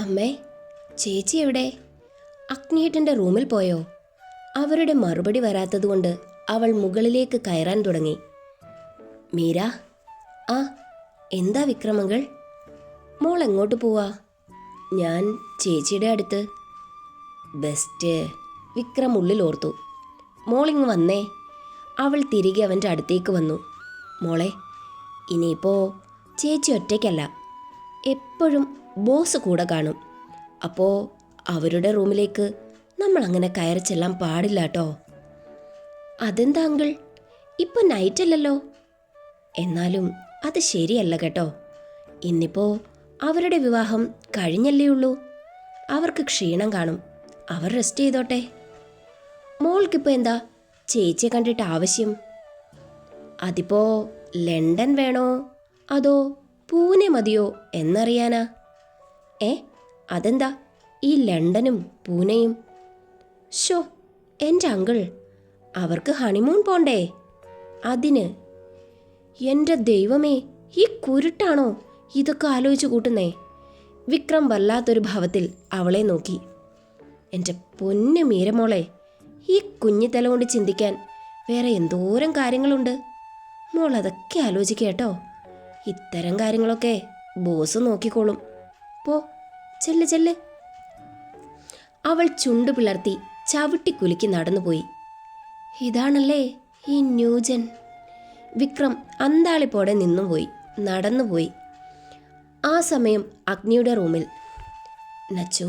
അമ്മേ, ചേച്ചി എവിടെ? അഗ്നിയേട്ടൻ്റെ റൂമിൽ പോയോ? അവരുടെ മറുപടി വരാത്തതുകൊണ്ട് അവൾ മുകളിലേക്ക് കയറാൻ തുടങ്ങി. മീര, ആ എന്താ വിക്രമങ്ങൾ? മോൾ എങ്ങോട്ട് പോവാ? ഞാൻ ചേച്ചിയുടെ അടുത്ത്. ബെസ്റ്റ്, വിക്രം ഉള്ളിൽ ഓർത്തു. മോളിങ് വന്നേ. അവൾ തിരികെ അവൻ്റെ അടുത്തേക്ക് വന്നു. മോളെ, ഇനിയിപ്പോൾ ചേച്ചി ഒറ്റയ്ക്കല്ല, എപ്പോഴും ബോസ് കൂടെ കാണും. അപ്പോൾ അവരുടെ റൂമിലേക്ക് നമ്മൾ അങ്ങനെ കയറി ചെല്ലാൻ പാടില്ല കേട്ടോ. അതെന്താ അങ്കിൾ, ഇപ്പം നൈറ്റല്ലല്ലോ. എന്നാലും അത് ശരിയല്ല കേട്ടോ. ഇന്നിപ്പോൾ അവരുടെ വിവാഹം കഴിഞ്ഞല്ലേ ഉള്ളൂ. അവർക്ക് ക്ഷീണം കാണും, അവർ റെസ്റ്റ് ചെയ്തോട്ടെ. മോൾക്കിപ്പോൾ എന്താ ചേച്ചിയെ കണ്ടിട്ട് ആവശ്യം? അതിപ്പോൾ ലണ്ടൻ വേണോ അതോ പൂനെ മതിയോ എന്നറിയാനാ. അതെന്താ ഈ ലണ്ടനും പൂനെയും? ഷോ എൻ്റെ അങ്കിൾ, അവർക്ക് ഹണിമൂൺ പോണ്ടേ? അതിന് എൻ്റെ ദൈവമേ, ഈ കുരുട്ടാണോ ഇതൊക്കെ ആലോചിച്ച് കൂട്ടുന്നേ? വിക്രം വല്ലാത്തൊരു ഭാവത്തിൽ അവളെ നോക്കി. എൻ്റെ പൊന്നു മീരമോളെ, ഈ കുഞ്ഞി തല കൊണ്ട് ചിന്തിക്കാൻ വേറെ എന്തോരം കാര്യങ്ങളുണ്ട്. മോൾ അതൊക്കെ ആലോചിക്കേട്ടോ. ഇത്തരം കാര്യങ്ങളൊക്കെ ബോസ് നോക്കിക്കോളും. പോ, ചെല്ല് ചെല്ല്. അവൾ ചുണ്ടു പിളർത്തി ചവിട്ടിക്കുലുക്കി നടന്നുപോയി. ഇതാണല്ലേ ഈ ന്യൂജൻ. വിക്രം അന്താളിപ്പോടെ നിന്നുപോയി, നടന്നുപോയി. ആ സമയം അഗ്നിയുടെ റൂമിൽ നച്ചു.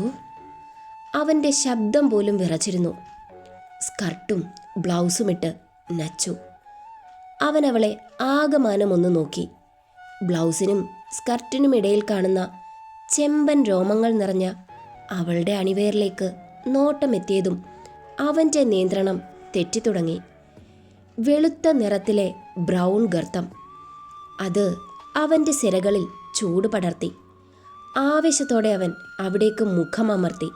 അവൻ്റെ ശബ്ദം പോലും വിറച്ചിരുന്നു. സ്കർട്ടും ബ്ലൗസുമിട്ട് നച്ചു. അവനവളെ ആകമാനം ഒന്ന് നോക്കി. ബ്ലൗസിനും സ്കർട്ടിനും ഇടയിൽ കാണുന്ന ചെമ്പൻ രോമങ്ങൾ നിറഞ്ഞ അവളുടെ അണിവേറിലേക്ക് നോട്ടമെത്തിയതും അവൻ്റെ നിയന്ത്രണം തെറ്റിത്തുടങ്ങി. വെളുത്ത നിറത്തിലെ ബ്രൗൺ ഗർത്തം, അത് അവൻ്റെ സിരകളിൽ ചൂട് പടർത്തി. ആവേശത്തോടെ അവൻ അവിടേക്ക് മുഖമമർത്തി.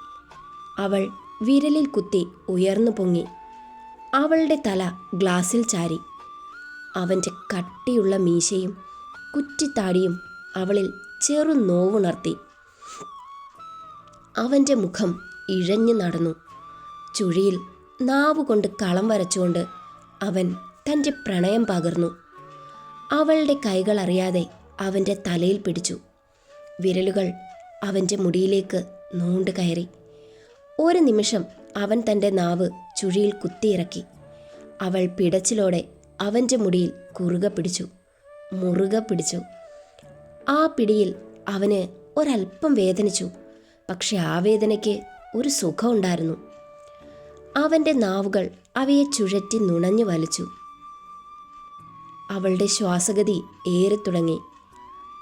അവൾ വിരലിൽ കുത്തി ഉയർന്നു പൊങ്ങി. അവളുടെ തല ഗ്ലാസിൽ ചാരി. അവൻ്റെ കട്ടിയുള്ള മീശയും കുറ്റിത്താടിയും അവളിൽ ചെറു നോവുണർത്തി. അവൻ്റെ മുഖം ഇഴഞ്ഞു നടന്നു. ചുഴിയിൽ നാവുകൊണ്ട് കളം വരച്ചുകൊണ്ട് അവൻ തൻ്റെ പ്രണയം പകർന്നു. അവളുടെ കൈകൾ അറിയാതെ അവൻ്റെ തലയിൽ പിടിച്ചു. വിരലുകൾ അവൻ്റെ മുടിയിലേക്ക് നൂണ്ട് കയറി. ഒരു നിമിഷം അവൻ തൻ്റെ നാവ് ചുഴിയിൽ കുത്തിയിറക്കി. അവൾ പിടച്ചിലോടെ അവൻ്റെ മുടിയിൽ കുറുകെ പിടിച്ചു, മുറുകെ പിടിച്ചു. ആ പിടിയിൽ അവന് ഒരല്പം വേദനിച്ചു. പക്ഷെ ആ വേദനയ്ക്ക് ഒരു സുഖമുണ്ടായിരുന്നു. അവൻ്റെ നാവുകൾ അവയെ ചുഴറ്റി നുണഞ്ഞു വലിച്ചു. അവളുടെ ശ്വാസഗതി ഏറിത്തുടങ്ങി.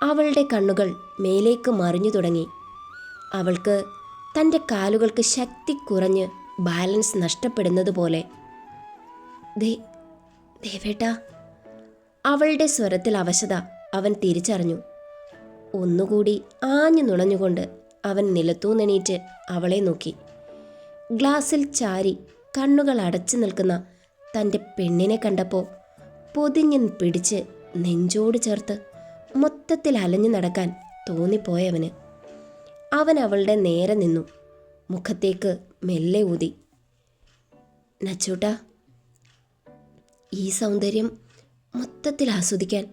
അവളുടെ കണ്ണുകൾ മേലേക്ക് മറിഞ്ഞു തുടങ്ങി. അവൾക്ക് തൻ്റെ കാലുകൾക്ക് ശക്തി കുറഞ്ഞ് ബാലൻസ് നഷ്ടപ്പെടുന്നത് പോലെ. ദേവേട്ടാ. അവളുടെ സ്വരത്തിൽ അവശത അവൻ തിരിച്ചറിഞ്ഞു. ഒന്നുകൂടി ആഞ്ഞു നുണഞ്ഞുകൊണ്ട് അവൻ നിലത്തൂന്നെണീറ്റ് അവളെ നോക്കി. ഗ്ലാസിൽ ചാരി കണ്ണുകൾ അടച്ചു നിൽക്കുന്ന തൻ്റെ പെണ്ണിനെ കണ്ടപ്പോൾ പൊതിഞ്ഞ് പിടിച്ച് നെഞ്ചോട് ചേർത്ത് മൊത്തത്തിൽ അലഞ്ഞു നടക്കാൻ തോന്നിപ്പോയവന്. അവൻ അവളുടെ നേരെ നിന്നു. മുഖത്തേക്ക് മെല്ലെ ഊതി. നച്ചൂട്ടാ, ഈ സൗന്ദര്യം മൊത്തത്തിൽ ആസ്വദിക്കാൻ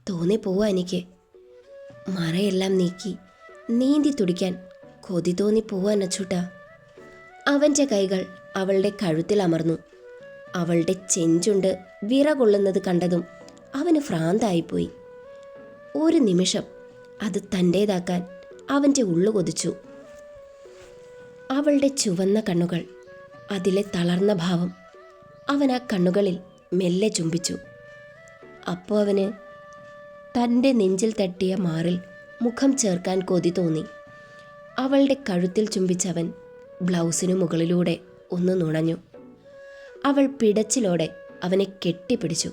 തോന്നിപ്പോവാ എനിക്ക്. മറയെല്ലാം നീക്കി നീന്തി തുടിക്കാൻ കൊതി തോന്നിപ്പോവാ നച്ചൂട്ടാ. അവൻ്റെ കൈകൾ അവളുടെ കഴുത്തിൽ അമർന്നു. അവളുടെ ചെഞ്ചുണ്ട് വിറകൊള്ളുന്നത് കണ്ടതും അവന് ഭ്രാന്തായിപ്പോയി. ഒരു നിമിഷം അത് തൻ്റേതാക്കാൻ അവൻ്റെ ഉള്ളു കൊതിച്ചു. അവളുടെ ചുവന്ന കണ്ണുകൾ, അതിലെ തളർന്ന ഭാവം അവൻ ആ കണ്ണുകളിൽ മെല്ലെ ചുംബിച്ചു. അപ്പോൾ അവന് തൻ്റെ നെഞ്ചിൽ തട്ടിയ മാറിൽ മുഖം ചേർക്കാൻ കൊതി തോന്നി. അവളുടെ കഴുത്തിൽ ചുംബിച്ചവൻ ബ്ലൗസിനു മുകളിലൂടെ ഒന്ന് നുണഞ്ഞു. അവൾ പിടച്ചിലോടെ അവനെ കെട്ടിപ്പിടിച്ചു.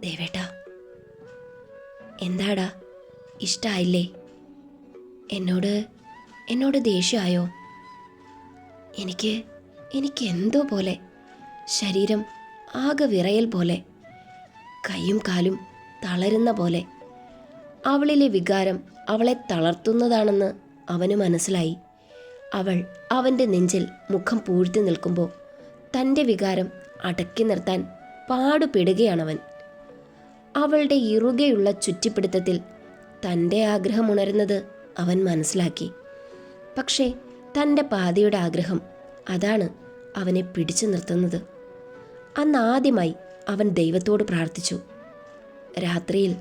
ദേവേട്ടാ, എന്താടാ, ഇഷ്ടായില്ലേ? എന്നോട് ദേഷ്യമായോ? എനിക്ക് എന്തോ പോലെ. ശരീരം ആകെ വിറയൽ പോലെ, കൈയും കാലും തളരുന്ന പോലെ. അവളിലെ വികാരം അവളെ തളർത്തുന്നതാണെന്ന് അവന് മനസ്സിലായി. അവൾ അവൻ്റെ നെഞ്ചിൽ മുഖം പൂഴ്ത്തി നിൽക്കുമ്പോൾ തൻ്റെ വികാരം അടക്കി നിർത്താൻ പാടുപെടുകയാണവൻ. അവളുടെ ഇറുകെയുള്ള ചുറ്റിപ്പിടുത്തത്തിൽ തൻ്റെ ആഗ്രഹമുണരുന്നത് അവൻ മനസ്സിലാക്കി. പക്ഷേ തൻ്റെ പാതിയുടെ ആഗ്രഹം അതാണ് അവനെ പിടിച്ചു നിർത്തുന്നത്. അന്നാദ്യമായി അവൻ ദൈവത്തോട് പ്രാർത്ഥിച്ചു, രാത്രിയിൽ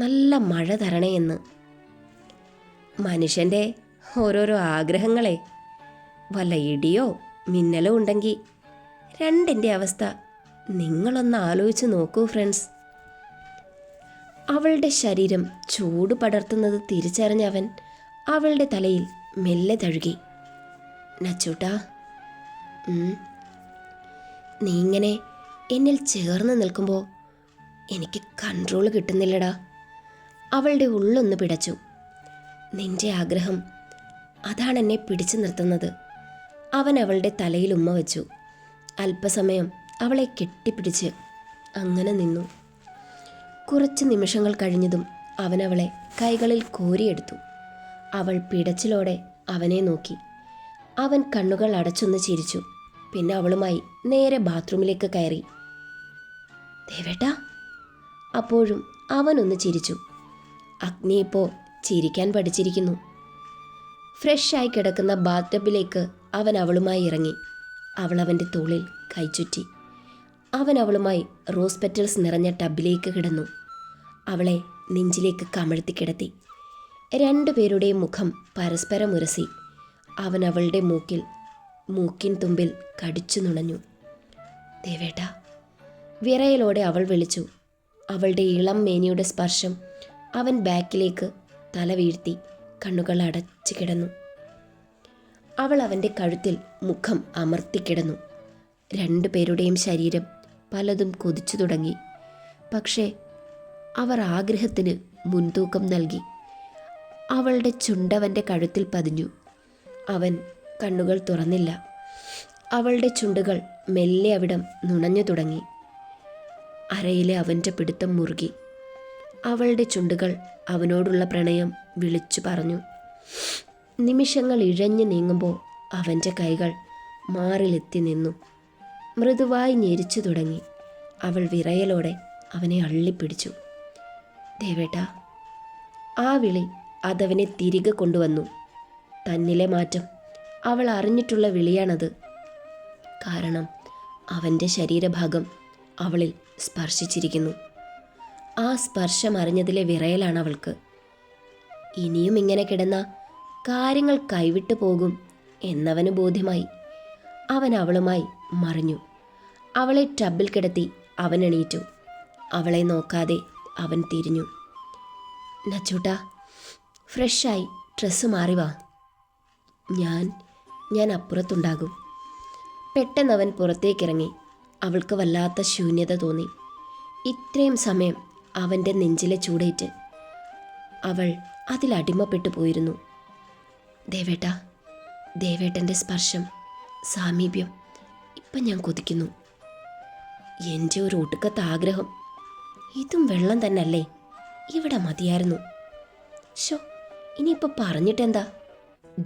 നല്ല മഴ തരണേ എന്ന്. മനുഷ്യൻ്റെ ഓരോരോ ആഗ്രഹങ്ങളെ, വല്ല ഇടിയോ മിന്നലോ ഉണ്ടെങ്കിൽ രണ്ടിൻ്റെ അവസ്ഥ നിങ്ങളൊന്ന് ആലോചിച്ച് നോക്കൂ ഫ്രണ്ട്സ്. അവളുടെ ശരീരം ചൂട് പടർത്തുന്നത് തിരിച്ചറിഞ്ഞവൻ അവളുടെ തലയിൽ മെല്ലെ തഴുകി. നച്ചൂട്ടാ, നീ ഇങ്ങനെ എന്നിൽ ചേർന്ന് നിൽക്കുമ്പോൾ എനിക്ക് കൺട്രോൾ കിട്ടുന്നില്ലടാ. അവളുടെ ഉള്ളൊന്ന് പിടച്ചു. നിന്റെ ആഗ്രഹം അതാണ് എന്നെ പിടിച്ചു നിർത്തുന്നത്. അവൻ അവളുടെ തലയിൽ ഉമ്മ വെച്ചു. അല്പസമയം അവളെ കെട്ടിപ്പിടിച്ച് അങ്ങനെ നിന്നു. കുറച്ച് നിമിഷങ്ങൾ കഴിഞ്ഞതും അവൻ അവളെ കൈകളിൽ കോരിയെടുത്തു. അവൾ പിടച്ചിലോടെ അവനെ നോക്കി. അവൻ കണ്ണുകൾ അടച്ചൊന്ന് ചിരിച്ചു. പിന്നെ അവളുമായി നേരെ ബാത്റൂമിലേക്ക് കയറി. ദേവേട്ടാ. അപ്പോഴും അവനൊന്ന് ചിരിച്ചു. അഗ്നി ഇപ്പോൾ ചിരിക്കാൻ പഠിച്ചിരിക്കുന്നു. ഫ്രഷായി കിടക്കുന്ന ബാത്ത് ടബിലേക്ക് അവൻ അവളുമായി ഇറങ്ങി. അവൾ അവൻ്റെ തോളിൽ കൈചുറ്റി. അവൻ അവളുമായി റോസ് പെറ്റൽസ് നിറഞ്ഞ ടബിലേക്ക് കിടന്നു. അവളെ നെഞ്ചിലേക്ക് കമഴ്ത്തി കിടത്തി. രണ്ടുപേരുടെയും മുഖം പരസ്പരം ഉരസി. അവൻ അവളുടെ മൂക്കിൻ തുമ്പിൽ കടിച്ചു നുണഞ്ഞു. ദേവേട്ടാ. വിറയലോടെ അവൾ വിളിച്ചു. അവളുടെ ഇളം മേനിയുടെ സ്പർശം അവൻ ബാക്കിലേക്ക് തല വീഴ്ത്തി കണ്ണുകൾ അടച്ചു കിടന്നു. അവൾ അവൻ്റെ കഴുത്തിൽ മുഖം അമർത്തിക്കിടന്നു. രണ്ടുപേരുടെയും ശരീരം പലതും കൊതിച്ചു തുടങ്ങി. പക്ഷേ അവർ ആഗ്രഹത്തിന് മുൻതൂക്കം നൽകി. അവളുടെ ചുണ്ടവൻ്റെ കഴുത്തിൽ പതിഞ്ഞു. അവൻ കണ്ണുകൾ തുറന്നില്ല. അവളുടെ ചുണ്ടുകൾ മെല്ലെ അവിടം നുണഞ്ഞു തുടങ്ങി. അരയിലെ അവൻ്റെ പിടുത്തം മുറുകി. അവളുടെ ചുണ്ടുകൾ അവനോടുള്ള പ്രണയം വിളിച്ചു പറഞ്ഞു. നിമിഷങ്ങൾ ഇഴഞ്ഞു നീങ്ങുമ്പോൾ അവൻ്റെ കൈകൾ മാറിലെത്തി നിന്നു. മൃദുവായി ഞെരിച്ചു തുടങ്ങി. അവൾ വിറയലോടെ അവനെ അള്ളിപ്പിടിച്ചു. ദേവേട്ടാ. ആ വിളി അതവനെ തിരികെ കൊണ്ടുവന്നു. തന്നിലെ മാറ്റം അവൾ അറിഞ്ഞിട്ടുള്ള വിളിയാണത്. കാരണം അവൻ്റെ ശരീരഭാഗം അവളിൽ സ്പർശിച്ചിരിക്കുന്നു. ആ സ്പർശം അറിഞ്ഞതിലെ വിറയലാണ് അവൾക്ക്. ഇനിയും ഇങ്ങനെ കിടന്ന കാര്യങ്ങൾ കൈവിട്ടു പോകും എന്നവന് ബോധ്യമായി. അവൻ അവളുമായി മറിഞ്ഞു. അവളെ ടബിൽ കിടത്തി അവൻ എണീറ്റു. അവളെ നോക്കാതെ അവൻ തിരിഞ്ഞു. നച്ചൂട്ടാ, ഫ്രഷായി ഡ്രസ്സ് മാറി വാ. ഞാൻ അപ്പുറത്തുണ്ടാകും. പെട്ടെന്നവൻ പുറത്തേക്കിറങ്ങി. അവൾക്ക് വല്ലാത്ത ശൂന്യത തോന്നി. ഇത്രയും സമയം അവൻ്റെ നെഞ്ചിലെ ചൂടേറ്റ് അവൾ അതിലടിമപ്പെട്ടു പോയിരുന്നു. ദേവേട്ടാ, ദേവേട്ടൻ്റെ സ്പർശം, സാമീപ്യം ഇപ്പം ഞാൻ കൊതിക്കുന്നു. എൻ്റെ ഒരു ഒടുക്കത്തെ ആഗ്രഹം. ഇതും വെള്ളം തന്നെയല്ലേ? ഇവിടെ മതിയായിരുന്നു. ഷോ, ഇനിയിപ്പോൾ പറഞ്ഞിട്ടെന്താ?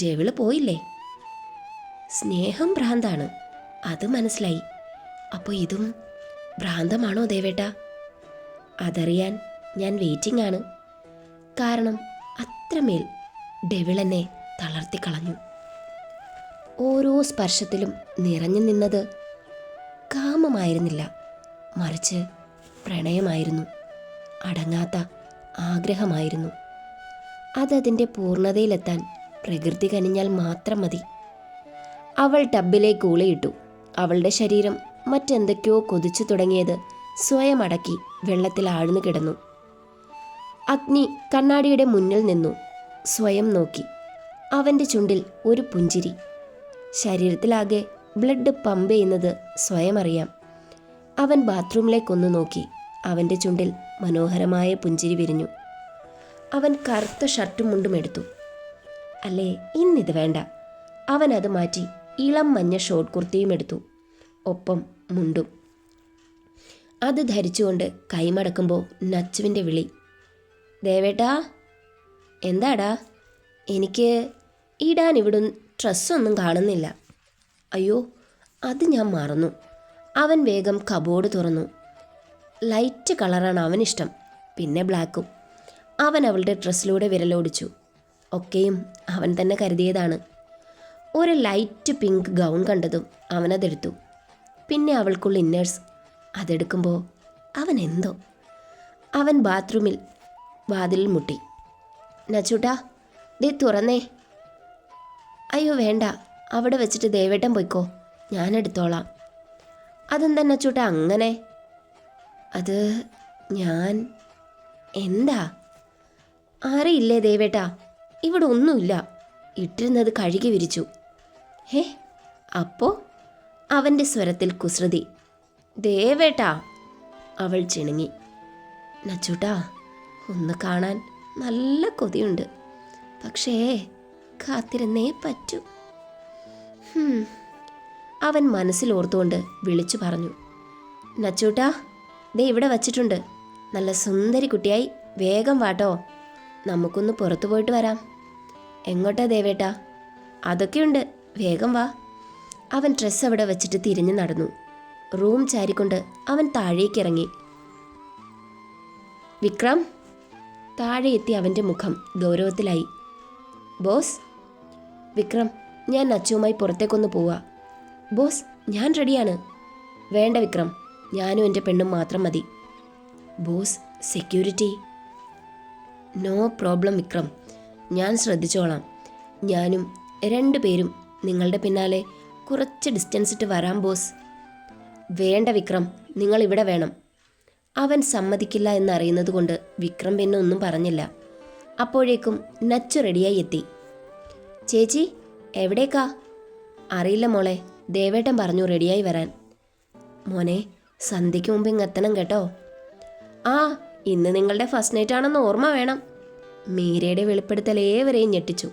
ഡെവിള് പോയില്ലേ? സ്നേഹം ഭ്രാന്താണ്, അത് മനസ്സിലായി. അപ്പോൾ ഇതും ഭ്രാന്തമാണോ ദേവേട്ടാ? അതറിയാൻ ഞാൻ വെയിറ്റിംഗ് ആണ്. കാരണം അത്രമേൽ ഡെവിളെന്നെ തളർത്തിക്കളഞ്ഞു. ഓരോ സ്പർശത്തിലും നിറഞ്ഞു നിന്നത് കാമമായിരുന്നില്ല, മറിച്ച് പ്രണയമായിരുന്നു. അടങ്ങാത്ത ആഗ്രഹമായിരുന്നു. അതതിൻ്റെ പൂർണ്ണതയിലെത്താൻ പ്രകൃതി കനിഞ്ഞാൽ മാത്രം മതി. അവൾ ടബിലേക്ക് ഊളിയിട്ടു. അവളുടെ ശരീരം മറ്റെന്തൊക്കെയോ കൊതിച്ചു തുടങ്ങിയത് സ്വയം അടക്കി വെള്ളത്തിൽ ആഴ്ന്നു കിടന്നു. അഗ്നി കണ്ണാടിയുടെ മുന്നിൽ നിന്നു. സ്വയം നോക്കി. അവൻ്റെ ചുണ്ടിൽ ഒരു പുഞ്ചിരി. ശരീരത്തിലാകെ ബ്ലഡ് പമ്പ് ചെയ്യുന്നത് സ്വയം അറിയാം. അവൻ ബാത്റൂമിലേക്കൊന്നു നോക്കി. അവൻ്റെ ചുണ്ടിൽ മനോഹരമായ പുഞ്ചിരി വിരിഞ്ഞു. അവൻ കറുത്ത ഷർട്ടും മുണ്ടും എടുത്തു. അല്ലേ, ഇന്നിത് വേണ്ട. അവൻ അത് മാറ്റി ഇളം മഞ്ഞ ഷോർട്ട് കുർത്തിയും എടുത്തു, ഒപ്പം മുണ്ടും. അത് ധരിച്ചുകൊണ്ട് കൈമടക്കുമ്പോൾ നച്ചുവിൻ്റെ വിളി. ദേവേട്ടാ, എന്താടാ? എനിക്ക് ഇടാൻ ഇവിടെ ഡ്രസ്സൊന്നും കാണുന്നില്ല. അയ്യോ, അത് ഞാൻ മറന്നു. അവൻ വേഗം കബോർഡ് തുറന്നു. ലൈറ്റ് കളറാണ് അവനിഷ്ടം, പിന്നെ ബ്ലാക്കും. അവൻ അവളുടെ ഡ്രസ്സിലൂടെ വിരലോടിച്ചു. ഒക്കെയും അവൻ തന്നെ കരുതിയതാണ്. ഒരു ലൈറ്റ് പിങ്ക് ഗൗൺ കണ്ടതും അവനതെടുത്തു. പിന്നെ അവൾക്കുള്ള ഇന്നേഴ്സ്. അതെടുക്കുമ്പോൾ അവൻ ബാത്റൂമിൽ വാതിലിൽ മുട്ടി. നച്ചൂട്ടാ, ദേ തുറന്നേ. അയ്യോ വേണ്ട, അവിടെ വെച്ചിട്ട് ദേവേട്ടൻ പോയിക്കോ, ഞാനെടുത്തോളാം. അതെന്താ നച്ചൂട്ടാ അങ്ങനെ? അത് ഞാൻ... എന്താ? അറിയില്ലേ ദേവേട്ടാ, ഇവിടെ ഒന്നുമില്ല. ഇട്ടിരുന്നത് കഴുകി വിരിച്ചു. ഹേ, അപ്പോ? അവൻ്റെ സ്വരത്തിൽ കുസൃതി. ദേവേട്ടാ, അവൾ ചിണുങ്ങി. നച്ചൂട്ടാ, ഒന്ന് കാണാൻ നല്ല കൊതിയുണ്ട്, പക്ഷേ കാത്തിരുന്നേ പറ്റൂ. അവൻ മനസ്സിലോർത്തുകൊണ്ട് വിളിച്ചു പറഞ്ഞു. നച്ചൂട്ടാ, ദേ ഇവിടെ വച്ചിട്ടുണ്ട്. നല്ല സുന്ദരി കുട്ടിയായി വേഗം വാട്ടോ, നമുക്കൊന്ന് പുറത്തു പോയിട്ട് വരാം. എങ്ങോട്ടാ ദേവേട്ടാ? അതൊക്കെയുണ്ട്, വേഗം വാ. അവൻ ഡ്രസ്സ് അവിടെ വെച്ചിട്ട് തിരിഞ്ഞു നടന്നു. റൂം ചാരിക്കൊണ്ട് അവൻ താഴേക്കിറങ്ങി. വിക്രം. താഴെ എത്തി അവൻ്റെ മുഖം ഗൗരവത്തിലായി. ബോസ്. വിക്രം, ഞാൻ നച്ചുവുമായി പുറത്തേക്കൊന്ന് പോവാ. ബോസ്, ഞാൻ റെഡിയാണ്. വേണ്ട വിക്രം, ഞാനും എൻ്റെ പെണ്ണും മാത്രം മതി. Boss, security. No problem Vikram, ഞാൻ ശ്രദ്ധിച്ചോളാം. ഞാനും 2 പേരും നിങ്ങളുടെ പിന്നാലെ കുറച്ച് ഡിസ്റ്റൻസ് ഇട്ട് വരാം ബോസ്. വേണ്ട വിക്രം, നിങ്ങൾ ഇവിടെ വേണം. അവൻ സമ്മതിക്കില്ല എന്നറിയുന്നത് കൊണ്ട് വിക്രം പിന്നെ ഒന്നും പറഞ്ഞില്ല. അപ്പോഴേക്കും നച്ചു റെഡിയായി എത്തി. ചേച്ചി, എവിടേക്കാ? അറിയില്ല മോളെ, ദേവേട്ടൻ പറഞ്ഞു റെഡിയായി വരാൻ. മോനെ, സന്ധ്യയ്ക്ക് മുമ്പ് ഇങ്ങെത്തണം കേട്ടോ. ആ, ഇന്ന് നിങ്ങളുടെ ഫസ്റ്റ് നൈറ്റ് ആണെന്ന് ഓർമ്മ വേണം. മീരയുടെ വെളിപ്പെടുത്തൽ ഏവരെയും ഞെട്ടിച്ചു.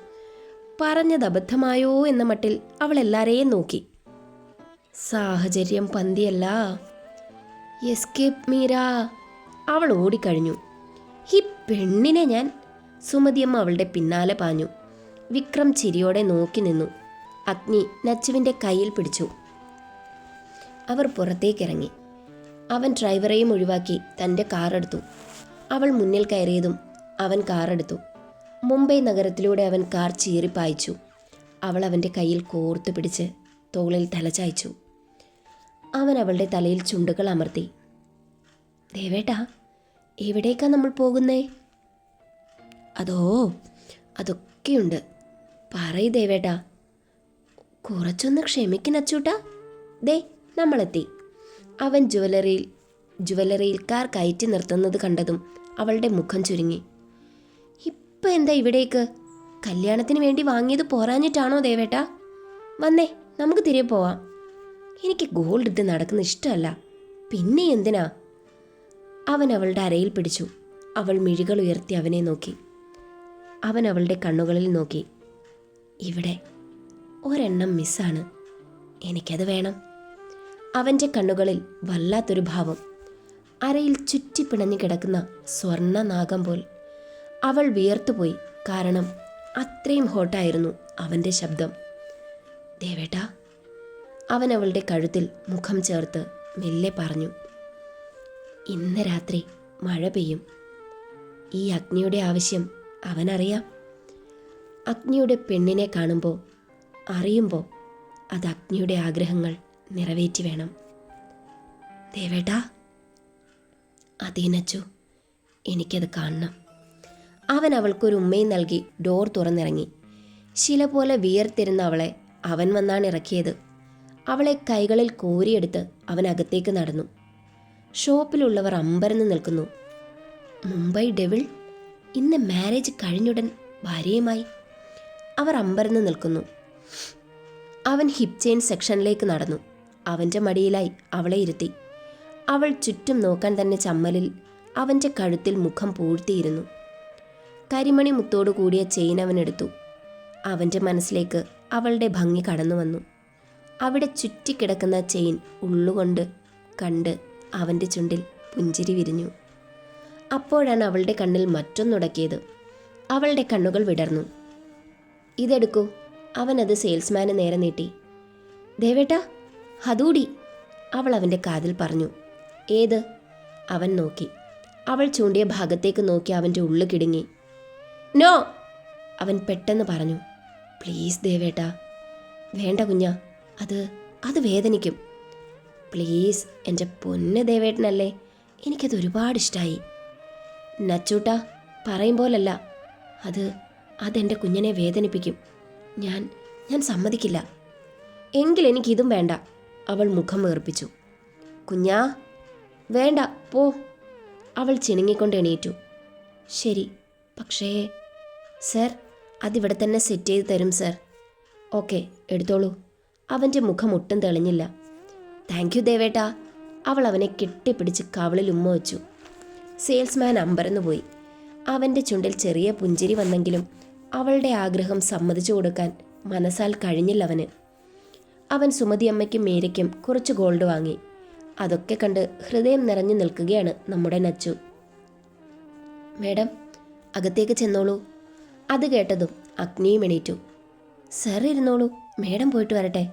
പറഞ്ഞത് അബദ്ധമായോ എന്ന മട്ടിൽ അവൾ എല്ലാരെയും നോക്കി. സാഹചര്യം പന്തിയല്ല. എസ്കേപ്പ് മീര. അവൾ ഓടിക്കഴിഞ്ഞു. ഈ പെണ്ണിനെ ഞാൻ... സുമതിയമ്മ അവളുടെ പിന്നാലെ പാഞ്ഞു. വിക്രം ചിരിയോടെ നോക്കി നിന്നു. അഗ്നി നച്ചുവിൻ്റെ കയ്യിൽ പിടിച്ചു. അവർ പുറത്തേക്കിറങ്ങി. അവൻ ഡ്രൈവറെയും ഒഴിവാക്കി തൻ്റെ കാറെടുത്തു. അവൾ മുന്നിൽ കയറിയതും അവൻ കാറെടുത്തു. മുംബൈ നഗരത്തിലൂടെ അവൻ കാർ ചീറിപ്പായിച്ചു. അവൾ അവൻ്റെ കയ്യിൽ കോർത്തു പിടിച്ച് തോളിൽ തലചായ്ച്ചു. അവൻ അവളുടെ തലയിൽ ചുണ്ടുകൾ അമർത്തി. ദേവേട്ടാ, എവിടേക്കാ നമ്മൾ പോകുന്നേ? അതൊക്കെയുണ്ട്, പറയ് ദേവേട്ടാ. കുറച്ചൊന്ന് ക്ഷമിക്കുന്നച്ചൂട്ടാ. ദേ, നമ്മളെത്തി. അവൻ ജുവലറിയിൽ കാർ കയറ്റി നിർത്തുന്നത് കണ്ടതും അവളുടെ മുഖം ചുരുങ്ങി. ഇപ്പം എന്താ ഇവിടേക്ക്? കല്യാണത്തിന് വേണ്ടി വാങ്ങിയത് പോരാഞ്ഞിട്ടാണോ ദേവേട്ടാ? വന്നേ, നമുക്ക് തിരികെ പോവാം. എനിക്ക് ഗോൾഡ് ഇട്ട് നടക്കുന്ന ഇഷ്ടമല്ല, പിന്നെ എന്തിനാ? അവൻ അവളുടെ അരയിൽ പിടിച്ചു. അവൾ മിഴികൾ ഉയർത്തി അവനെ നോക്കി. അവൻ അവളുടെ കണ്ണുകളിൽ നോക്കി. ഇവിടെ ഒരെണ്ണം മിസ്സാണ്, എനിക്കത് വേണം. അവൻ്റെ കണ്ണുകളിൽ വല്ലാത്തൊരു ഭാവം. അരയിൽ ചുറ്റിപ്പിണഞ്ഞു കിടക്കുന്ന സ്വർണ്ണ നാഗം പോൽ. അവൾ വിയർത്തുപോയി. കാരണം അത്രയും ഹോട്ടായിരുന്നു അവൻ്റെ ശബ്ദം. ദേവേട്ടാ. അവൻ അവളുടെ കഴുത്തിൽ മുഖം ചേർത്ത് മെല്ലെ പറഞ്ഞു. ഇന്ന് രാത്രി മഴ പെയ്യും. ഈ അഗ്നിയുടെ ആവശ്യം അവനറിയാം. അഗ്നിയുടെ പെണ്ണിനെ കാണുമ്പോൾ, അറിയുമ്പോൾ അത് അഗ്നിയുടെ ആഗ്രഹങ്ങൾ നിറവേറ്റി വേണം. ദേവേട്ടാ. അതീനച്ചു, എനിക്കത് കാണണം. അവൻ അവൾക്കൊരു ഉമ്മയും നൽകി ഡോർ തുറന്നിറങ്ങി. ശില പോലെ വിയർത്തിരുന്ന അവളെ അവൻ വന്നാണ് ഇറക്കിയത്. അവളെ കൈകളിൽ കോരിയെടുത്ത് അവൻ അകത്തേക്ക് നടന്നു. ഷോപ്പിലുള്ളവർ അമ്പരന്ന് നിൽക്കുന്നു. മുംബൈ ഡെവിൾ ഇന്ന് മാരേജ് കഴിഞ്ഞുടൻ ഭാര്യയുമായി. അവർ അമ്പരന്ന് നിൽക്കുന്നു. അവൻ ഹിപ്പ് ചെയിൻ സെക്ഷനിലേക്ക് നടന്നു. അവൻ്റെ മടിയിലായി അവളെ ഇരുത്തി. അവൾ ചുറ്റും നോക്കാൻ തന്നെ ചമ്മലിൽ അവൻ്റെ കഴുത്തിൽ മുഖം പൂഴ്ത്തിയിരുന്നു. കരിമണി മുത്തോടു കൂടിയ ചെയിൻ അവനെടുത്തു. അവൻ്റെ മനസ്സിലേക്ക് അവളുടെ ഭംഗി കടന്നു വന്നു. അവിടെ ചുറ്റിക്കിടക്കുന്ന ചെയിൻ ഉള്ളുകൊണ്ട് കണ്ട് അവൻ്റെ ചുണ്ടിൽ പുഞ്ചിരി വിരിഞ്ഞു. അപ്പോഴാണ് അവളുടെ കണ്ണിൽ മറ്റൊന്നുടക്കിയത്. അവളുടെ കണ്ണുകൾ വിടർന്നു. ഇതെടുക്കൂ. അവനത് സെയിൽസ്മാന് നേരെ നീട്ടി. ദേവേട്ടാ, അതൂടി, അവൾ അവൻ്റെ കാതിൽ പറഞ്ഞു. ഏത്? അവൻ നോക്കി. അവൾ ചൂണ്ടിയ ഭാഗത്തേക്ക് നോക്കി അവൻ്റെ ഉള്ളു കിടുങ്ങി. നോ, അവൻ പെട്ടെന്ന് പറഞ്ഞു. പ്ലീസ് ദേവേട്ടാ. വേണ്ട കുഞ്ഞാ, അത് വേദനിക്കും. പ്ലീസ്, എൻ്റെ പൊന്ന് ദേവേട്ടനല്ലേ, എനിക്കത് ഒരുപാട് ഇഷ്ടമായി. നച്ചൂട്ടാ, പറയും പോലല്ല. അതെൻ്റെ കുഞ്ഞിനെ വേദനിപ്പിക്കും. ഞാൻ സമ്മതിക്കില്ല. എങ്കിൽ എനിക്കിതും വേണ്ട. അവൾ മുഖം വേർപ്പിച്ചു. കുഞ്ഞാ, വേണ്ട, പോ. അവൾ ചിണുങ്ങിക്കൊണ്ട് എണീറ്റു. ശരി, പക്ഷേ സർ, അതിവിടെ തന്നെ സെറ്റ് ചെയ്ത് തരും സർ. ഓക്കെ, എടുത്തോളൂ. അവൻ്റെ മുഖം ഒട്ടും തെളിഞ്ഞില്ല. Thank you ദേവേട്ടാ. അവൾ അവനെ കെട്ടിപ്പിടിച്ച് കവിളിൽ ഉമ്മ വെച്ചു. സെയിൽസ്മാൻ അമ്പരന്നു പോയി. അവൻ്റെ ചുണ്ടിൽ ചെറിയ പുഞ്ചിരി വന്നെങ്കിലും അവളുടെ ആഗ്രഹം സമ്മതിച്ചു കൊടുക്കാൻ മനസ്സാൽ കഴിഞ്ഞില്ലവന്. അവൻ സുമതിയമ്മയ്ക്കും മീരയ്ക്കും കുറച്ച് ഗോൾഡ് വാങ്ങി. അതൊക്കെ കണ്ട് ഹൃദയം നിറഞ്ഞു നിൽക്കുകയാണ് നമ്മുടെ നച്ചു. മേഡം, അകത്തേക്ക് ചെന്നോളൂ. അത് കേട്ടതും അഗ്നിയും എണീറ്റു. സർ ഇരുന്നോളൂ, മേഡം പോയിട്ട് വരട്ടെ.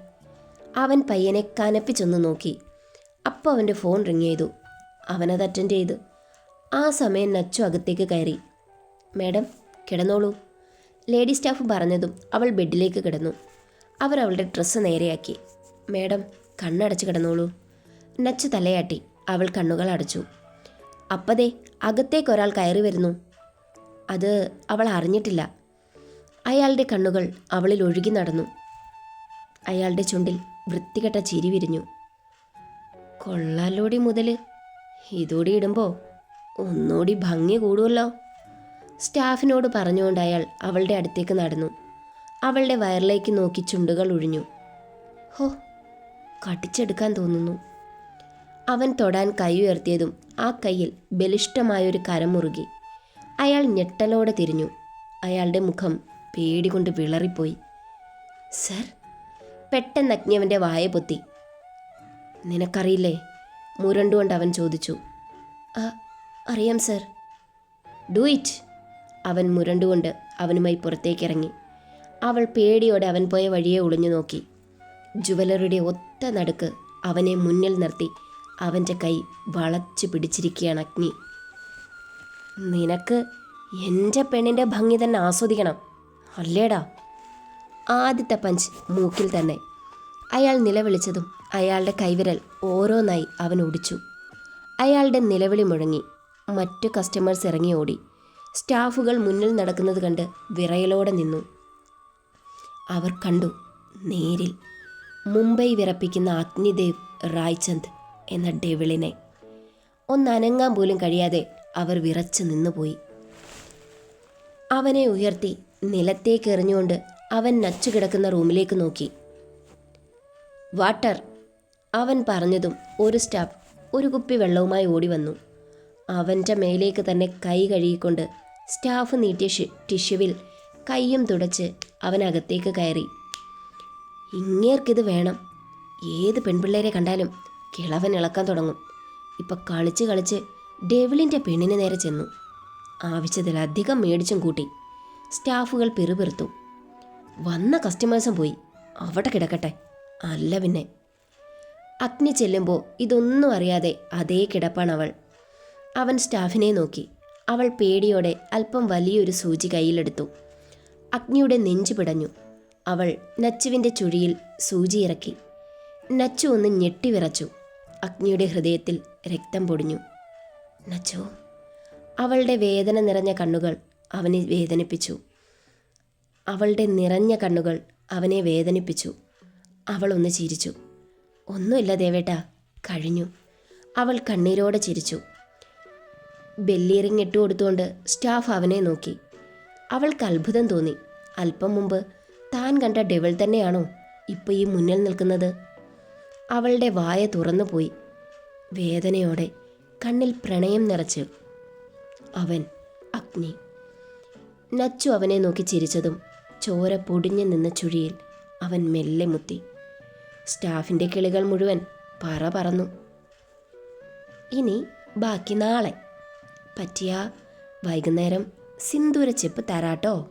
അവൻ പയ്യനെ കനപ്പിച്ചൊന്ന് നോക്കി. അപ്പോൾ അവൻ്റെ ഫോൺ റിങ് ചെയ്തു. അവനത് അറ്റൻഡ് ചെയ്തു. ആ സമയം നച്ചു അകത്തേക്ക് കയറി. മേഡം, കിടന്നോളൂ. ലേഡി സ്റ്റാഫ് പറഞ്ഞതും അവൾ ബെഡിലേക്ക് കിടന്നു. അവർ അവളുടെ ഡ്രസ്സ് നേരെയാക്കി. മേഡം, കണ്ണടച്ച് കിടന്നോളൂ. നച്ചു തലയാട്ടി. അവൾ കണ്ണുകൾ അടച്ചു. അപ്പതേ അകത്തേക്കൊരാൾ കയറി വരുന്നു. അത് അവൾ അറിഞ്ഞിട്ടില്ല. അയാളുടെ കണ്ണുകൾ അവളിൽ ഒഴുകി നടന്നു. അയാളുടെ ചുണ്ടിൽ വൃത്തികെട്ട ചിരി വിരിഞ്ഞു. കൊള്ളാലോടി മുതൽ, ഇതോടെ ഇടുമ്പോൾ ഒന്നുകൂടി ഭംഗി കൂടുമല്ലോ. സ്റ്റാഫിനോട് പറഞ്ഞുകൊണ്ട് അയാൾ അവളുടെ അടുത്തേക്ക് നടന്നു. അവളുടെ വയറിലേക്ക് നോക്കി ചുണ്ടുകൾ ഒഴിഞ്ഞു. ഹോ, കടിച്ചെടുക്കാൻ തോന്നുന്നു. അവൻ തൊടാൻ കൈ ഉയർത്തിയതും ആ കൈയിൽ ബലിഷ്ഠമായൊരു കരം മുറുകി. അയാൾ ഞെട്ടലോടെ തിരിഞ്ഞു. അയാളുടെ മുഖം പേടികൊണ്ട് വിളറിപ്പോയി. സർ, പെട്ടെന്ന് അഗ്നിയവൻ്റെ വായ പൊത്തി. നിനക്കറിയില്ലേ? മുരണ്ടുകൊണ്ട് അവൻ ചോദിച്ചു. അറിയാം സർ. Do it. അവൻ മുരണ്ടുകൊണ്ട് അവനുമായി പുറത്തേക്കിറങ്ങി. അവൾ പേടിയോടെ അവൻ പോയ വഴിയെ ഒളിഞ്ഞു നോക്കി. ജുവലറിയുടെ ഒത്ത നടുക്ക് അവനെ മുന്നിൽ നിർത്തി അവൻ്റെ കൈ വളച്ചു പിടിച്ചിരിക്കുകയാണ് അഗ്നി. നിനക്ക് എൻ്റെ പെണ്ണിൻ്റെ ഭംഗി തന്നെ ആസ്വദിക്കണം അല്ലേടാ? ആദ്യത്തെ പഞ്ച് മൂക്കിൽ തന്നെ. അയാൾ നിലവിളിച്ചതും അയാളുടെ കൈവിരൽ ഓരോന്നായി അവൻ ഒടിച്ചു. അയാളുടെ നിലവിളി മുഴങ്ങി. മറ്റു കസ്റ്റമേഴ്സ് ഇറങ്ങി ഓടി. സ്റ്റാഫുകൾ മുന്നിൽ നടക്കുന്നത് കണ്ട് വിറയലോടെ നിന്നു. അവർ കണ്ടു നേരിൽ മുംബൈ വിറപ്പിക്കുന്ന അഗ്നിദേവ് റായ്ചന്ദ് എന്ന ഡെവിളിനെ. ഒന്നനങ്ങാൻ പോലും കഴിയാതെ അവർ വിറച്ചു നിന്നുപോയി. അവനെ ഉയർത്തി നിലത്തേക്ക് എറിഞ്ഞുകൊണ്ട് അവൻ നച്ചു കിടക്കുന്ന റൂമിലേക്ക് നോക്കി. വാട്ടർ, അവൻ പറഞ്ഞതും ഒരു സ്റ്റാഫ് ഒരു കുപ്പി വെള്ളവുമായി ഓടി വന്നു. അവൻ്റെ മേലേക്ക് തന്നെ കൈ കഴുകിക്കൊണ്ട് സ്റ്റാഫ് നീട്ടിയ ടിഷ്യുവിൽ കൈയും തുടച്ച് അവനകത്തേക്ക് കയറി. ഇങ്ങേർക്കിത് വേണം. ഏത് പെൺപിള്ളേരെ കണ്ടാലും കിളവൻ ഇളക്കാൻ തുടങ്ങും. ഇപ്പം കളിച്ച് കളിച്ച് ഡെവിളിൻ്റെ പെണ്ണിന് നേരെ ചെന്നു. ആവശ്യത്തിലധികം മേടിച്ചും കൂട്ടി. സ്റ്റാഫുകൾ പിറുപിറുത്തു. വന്ന കസ്റ്റമേഴ്സും പോയി. അവിടെ കിടക്കട്ടെ, അല്ല പിന്നെ. അഗ്നി ചെല്ലുമ്പോൾ ഇതൊന്നും അറിയാതെ അതേ കിടപ്പാണവൾ. അവൻ സ്റ്റാഫിനെ നോക്കി. അവൾ പേടിയോടെ അല്പം വലിയൊരു സൂചി കയ്യിലെടുത്തു. അഗ്നിയുടെ നെഞ്ചു പിടഞ്ഞു. അവൾ നച്ചുവിൻ്റെ ചുഴിയിൽ സൂചി ഇറക്കി. നച്ചു ഒന്ന് ഞെട്ടിവിറച്ചു. അഗ്നിയുടെ ഹൃദയത്തിൽ രക്തം പൊടിഞ്ഞു. നച്ചു. അവളുടെ വേദന നിറഞ്ഞ കണ്ണുകൾ അവനെ വേദനിപ്പിച്ചു. അവളുടെ നിറഞ്ഞ കണ്ണുകൾ അവനെ വേദനിപ്പിച്ചു. അവളൊന്ന് ചിരിച്ചു. ഒന്നുമില്ല ദേവേട്ടാ, കഴിഞ്ഞു. അവൾ കണ്ണീരോടെ ചിരിച്ചു. ബെല്ലിറിങ് ഇട്ടു കൊടുത്തുകൊണ്ട് സ്റ്റാഫ് അവനെ നോക്കി. അവൾക്ക് അത്ഭുതം തോന്നി. അല്പം മുമ്പ് താൻ കണ്ട ഡെവിൾ തന്നെയാണോ ഇപ്പോൾ ഈ മുന്നിൽ നിൽക്കുന്നത്? അവളുടെ വായ തുറന്നു പോയി. വേദനയോടെ കണ്ണിൽ പ്രണയം നിറച്ച് അവൻ അഗ്നി. നച്ചു അവനെ നോക്കി ചിരിച്ചതും ചോര പൊടിഞ്ഞു നിന്ന ചുഴിയിൽ അവൻ മെല്ലെ മുത്തി. സ്റ്റാഫിൻ്റെ കിളികൾ മുഴുവൻ പറന്നു. ഇനി ബാക്കി നാളെ. പറ്റിയ വൈകുന്നേരം സിന്ദൂര ചെപ്പ് തരാട്ടോ.